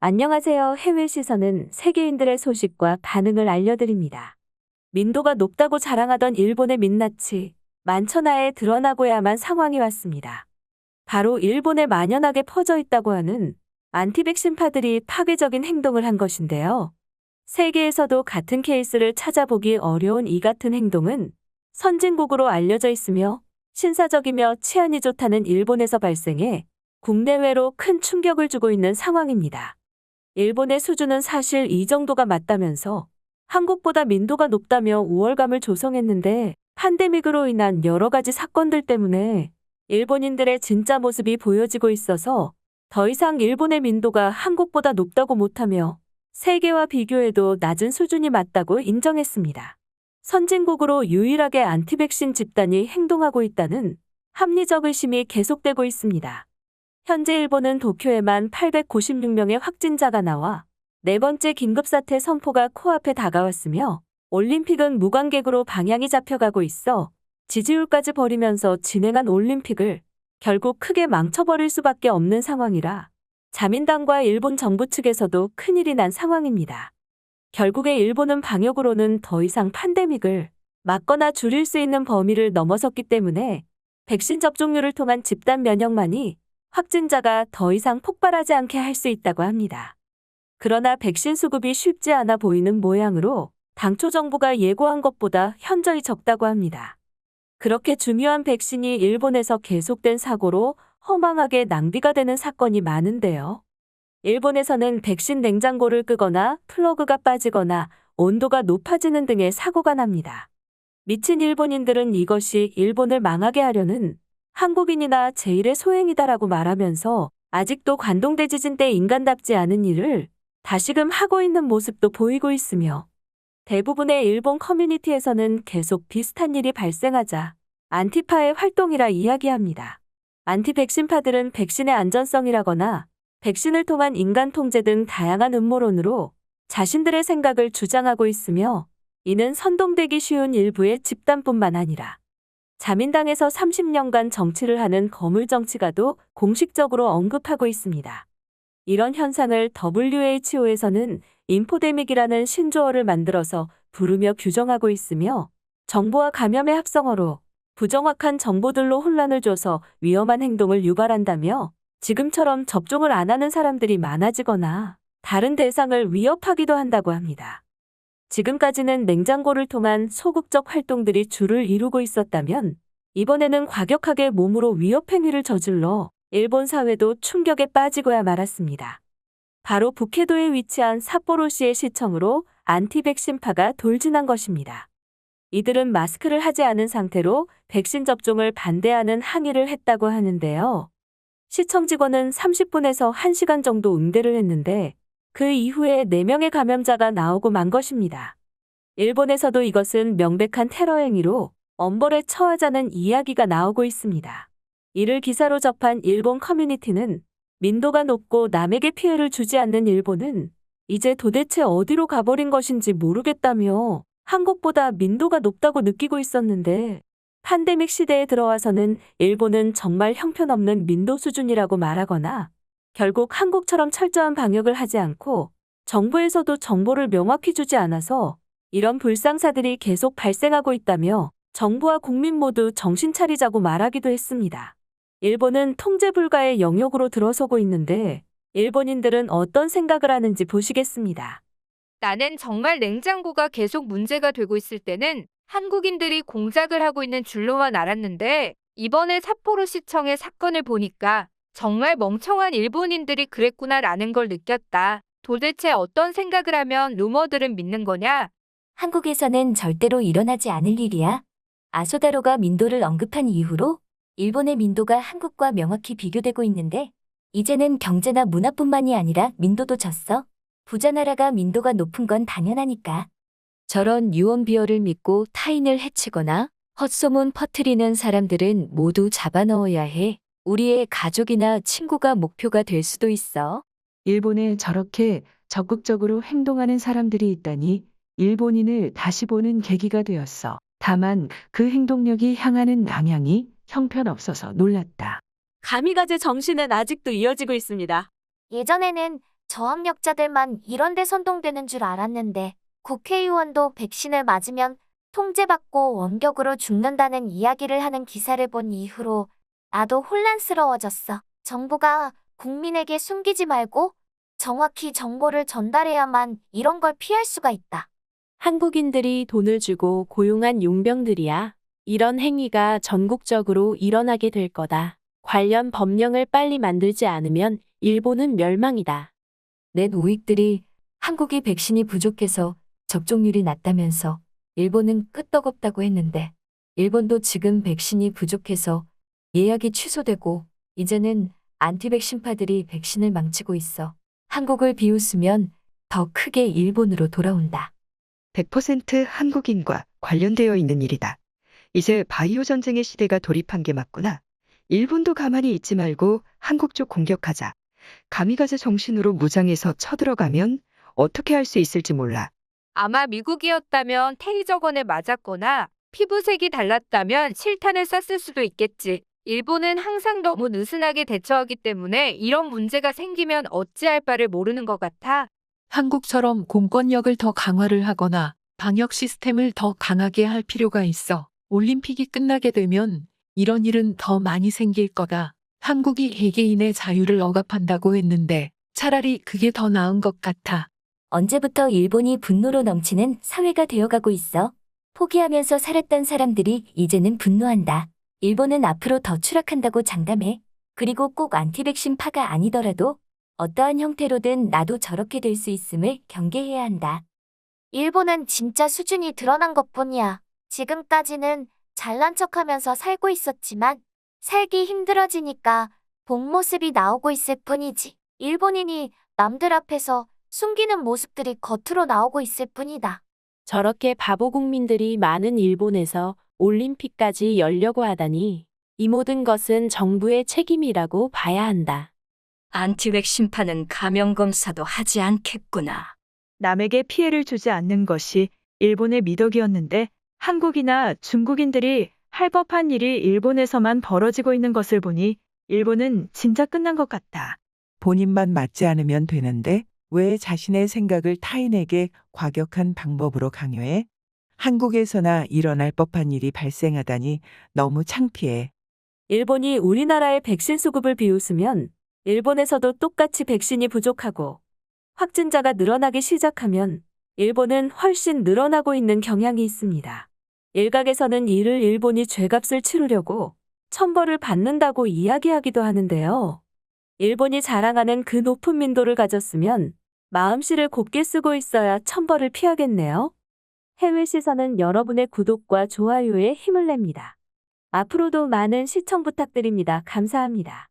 안녕하세요. 해외 시선은 세계인들의 소식과 반응을 알려드립니다. 민도가 높다고 자랑하던 일본의 민낯이 만천하에 드러나고야만 상황이 왔습니다. 바로 일본에 만연하게 퍼져 있다고 하는 안티백신파들이 파괴적인 행동을 한 것인데요. 세계에서도 같은 케이스를 찾아보기 어려운 이 같은 행동은 선진국으로 알려져 있으며 신사적이며 치안이 좋다는 일본에서 발생해 국내외로 큰 충격을 주고 있는 상황입니다. 일본의 수준은 사실 이 정도가 맞다면서 한국보다 민도가 높다며 우월감을 조성했는데 팬데믹으로 인한 여러 가지 사건들 때문에 일본인들의 진짜 모습이 보여지고 있어서 더 이상 일본의 민도가 한국보다 높다고 못하며 세계와 비교해도 낮은 수준이 맞다고 인정했습니다. 선진국으로 유일하게 안티백신 집단이 행동하고 있다는 합리적 의심이 계속되고 있습니다. 현재 일본은 도쿄에만 896명의 확진자가 나와 네 번째 긴급사태 선포가 코앞에 다가왔으며 올림픽은 무관객으로 방향이 잡혀가고 있어 지지율까지 버리면서 진행한 올림픽을 결국 크게 망쳐버릴 수밖에 없는 상황이라 자민당과 일본 정부 측에서도 큰일이 난 상황입니다. 결국에 일본은 방역으로는 더 이상 팬데믹을 막거나 줄일 수 있는 범위를 넘어섰기 때문에 백신 접종률을 통한 집단 면역만이 확진자가 더 이상 폭발하지 않게 할 수 있다고 합니다. 그러나 백신 수급이 쉽지 않아 보이는 모양으로 당초 정부가 예고한 것보다 현저히 적다고 합니다. 그렇게 중요한 백신이 일본에서 계속된 사고로 허망하게 낭비가 되는 사건이 많은데요. 일본에서는 백신 냉장고를 끄거나 플러그가 빠지거나 온도가 높아지는 등의 사고가 납니다. 미친 일본인들은 이것이 일본을 망하게 하려는 한국인이나 제1의 소행이다라고 말하면서 아직도 관동대 지진 때 인간답지 않은 일을 다시금 하고 있는 모습도 보이고 있으며 대부분의 일본 커뮤니티에서는 계속 비슷한 일이 발생하자 안티파의 활동이라 이야기합니다. 안티백신파들은 백신의 안전성이라거나 백신을 통한 인간 통제 등 다양한 음모론으로 자신들의 생각을 주장하고 있으며 이는 선동되기 쉬운 일부의 집단뿐만 아니라 자민당에서 30년간 정치를 하는 거물 정치가도 공식적으로 언급하고 있습니다. 이런 현상을 WHO에서는 인포데믹이라는 신조어를 만들어서 부르며 규정하고 있으며 정보와 감염의 합성어로 부정확한 정보들로 혼란을 줘서 위험한 행동을 유발한다며 지금처럼 접종을 안 하는 사람들이 많아지거나 다른 대상을 위협하기도 한다고 합니다. 지금까지는 냉장고를 통한 소극적 활동들이 주를 이루고 있었다면 이번에는 과격하게 몸으로 위협행위를 저질러 일본 사회도 충격에 빠지고야 말았습니다. 바로 북해도에 위치한 삿포로시의 시청으로 안티백신파가 돌진한 것입니다. 이들은 마스크를 하지 않은 상태로 백신 접종을 반대하는 항의를 했다고 하는데요. 시청 직원은 30분에서 1시간 정도 응대를 했는데 그 이후에 4명의 감염자가 나오고 만 것입니다. 일본에서도 이것은 명백한 테러 행위로 엄벌에 처하자는 이야기가 나오고 있습니다. 이를 기사로 접한 일본 커뮤니티는 민도가 높고 남에게 피해를 주지 않는 일본은 이제 도대체 어디로 가버린 것인지 모르겠다며 한국보다 민도가 높다고 느끼고 있었는데 팬데믹 시대에 들어와서는 일본은 정말 형편없는 민도 수준이라고 말하거나 결국 한국처럼 철저한 방역을 하지 않고 정부에서도 정보를 명확히 주지 않아서 이런 불상사들이 계속 발생하고 있다며 정부와 국민 모두 정신 차리자고 말하기도 했습니다. 일본은 통제 불가의 영역으로 들어서고 있는데 일본인들은 어떤 생각을 하는지 보시겠습니다. 나는 정말 냉장고가 계속 문제가 되고 있을 때는 한국인들이 공작을 하고 있는 줄로만 알았는데 이번에 삿포로시청의 사건을 보니까 정말 멍청한 일본인들이 그랬구나라는 걸 느꼈다. 도대체 어떤 생각을 하면 루머들은 믿는 거냐? 한국에서는 절대로 일어나지 않을 일이야. 아소다로가 민도를 언급한 이후로 일본의 민도가 한국과 명확히 비교되고 있는데 이제는 경제나 문화뿐만이 아니라 민도도 졌어. 부자 나라가 민도가 높은 건 당연하니까. 저런 유언비어를 믿고 타인을 해치거나 헛소문 퍼뜨리는 사람들은 모두 잡아넣어야 해. 우리의 가족이나 친구가 목표가 될 수도 있어. 일본에 저렇게 적극적으로 행동하는 사람들이 있다니 일본인을 다시 보는 계기가 되었어. 다만 그 행동력이 향하는 방향이 형편없어서 놀랐다. 가미가제 정신은 아직도 이어지고 있습니다. 예전에는 저학력자들만 이런 데 선동되는 줄 알았는데 국회의원도 백신을 맞으면 통제받고 원격으로 죽는다는 이야기를 하는 기사를 본 이후로 나도 혼란스러워졌어. 정부가 국민에게 숨기지 말고 정확히 정보를 전달해야만 이런 걸 피할 수가 있다. 한국인들이 돈을 주고 고용한 용병들이야. 이런 행위가 전국적으로 일어나게 될 거다. 관련 법령을 빨리 만들지 않으면 일본은 멸망이다. 넷 우익들이 한국이 백신이 부족해서 접종률이 낮다면서 일본은 끄떡없다고 했는데 일본도 지금 백신이 부족해서 예약이 취소되고 이제는 안티백신파들이 백신을 망치고 있어. 한국을 비웃으면 더 크게 일본으로 돌아온다. 100% 한국인과 관련되어 있는 일이다. 이제 바이오 전쟁의 시대가 돌입한 게 맞구나. 일본도 가만히 있지 말고 한국 쪽 공격하자. 가미가제 정신으로 무장해서 쳐들어가면 어떻게 할 수 있을지 몰라. 아마 미국이었다면 테이저건에 맞았거나 피부색이 달랐다면 실탄을 쐈을 수도 있겠지. 일본은 항상 너무 느슨하게 대처하기 때문에 이런 문제가 생기면 어찌할 바를 모르는 것 같아. 한국처럼 공권력을 더 강화를 하거나 방역 시스템을 더 강하게 할 필요가 있어. 올림픽이 끝나게 되면 이런 일은 더 많이 생길 거다. 한국이 개개인의 자유를 억압한다고 했는데 차라리 그게 더 나은 것 같아. 언제부터 일본이 분노로 넘치는 사회가 되어가고 있어? 포기하면서 살았던 사람들이 이제는 분노한다. 일본은 앞으로 더 추락한다고 장담해. 그리고 꼭 안티백신파가 아니더라도 어떠한 형태로든 나도 저렇게 될 수 있음을 경계해야 한다. 일본은 진짜 수준이 드러난 것뿐이야. 지금까지는 잘난 척하면서 살고 있었지만 살기 힘들어지니까 본 모습이 나오고 있을 뿐이지. 일본인이 남들 앞에서 숨기는 모습들이 겉으로 나오고 있을 뿐이다. 저렇게 바보 국민들이 많은 일본에서 올림픽까지 열려고 하다니 이 모든 것은 정부의 책임이라고 봐야 한다. 안티백신파는 감염검사도 하지 않겠구나. 남에게 피해를 주지 않는 것이 일본의 미덕이었는데 한국이나 중국인들이 할 법한 일이 일본에서만 벌어지고 있는 것을 보니 일본은 진짜 끝난 것 같다. 본인만 맞지 않으면 되는데 왜 자신의 생각을 타인에게 과격한 방법으로 강요해? 한국에서나 일어날 법한 일이 발생하다니 너무 창피해. 일본이 우리나라의 백신 수급을 비웃으면 일본에서도 똑같이 백신이 부족하고 확진자가 늘어나기 시작하면 일본은 훨씬 늘어나고 있는 경향이 있습니다. 일각에서는 이를 일본이 죗값을 치르려고 천벌을 받는다고 이야기하기도 하는데요. 일본이 자랑하는 그 높은 민도를 가졌으면 마음씨를 곱게 쓰고 있어야 천벌을 피하겠네요. 해외 시선은 여러분의 구독과 좋아요에 힘을 냅니다. 앞으로도 많은 시청 부탁드립니다. 감사합니다.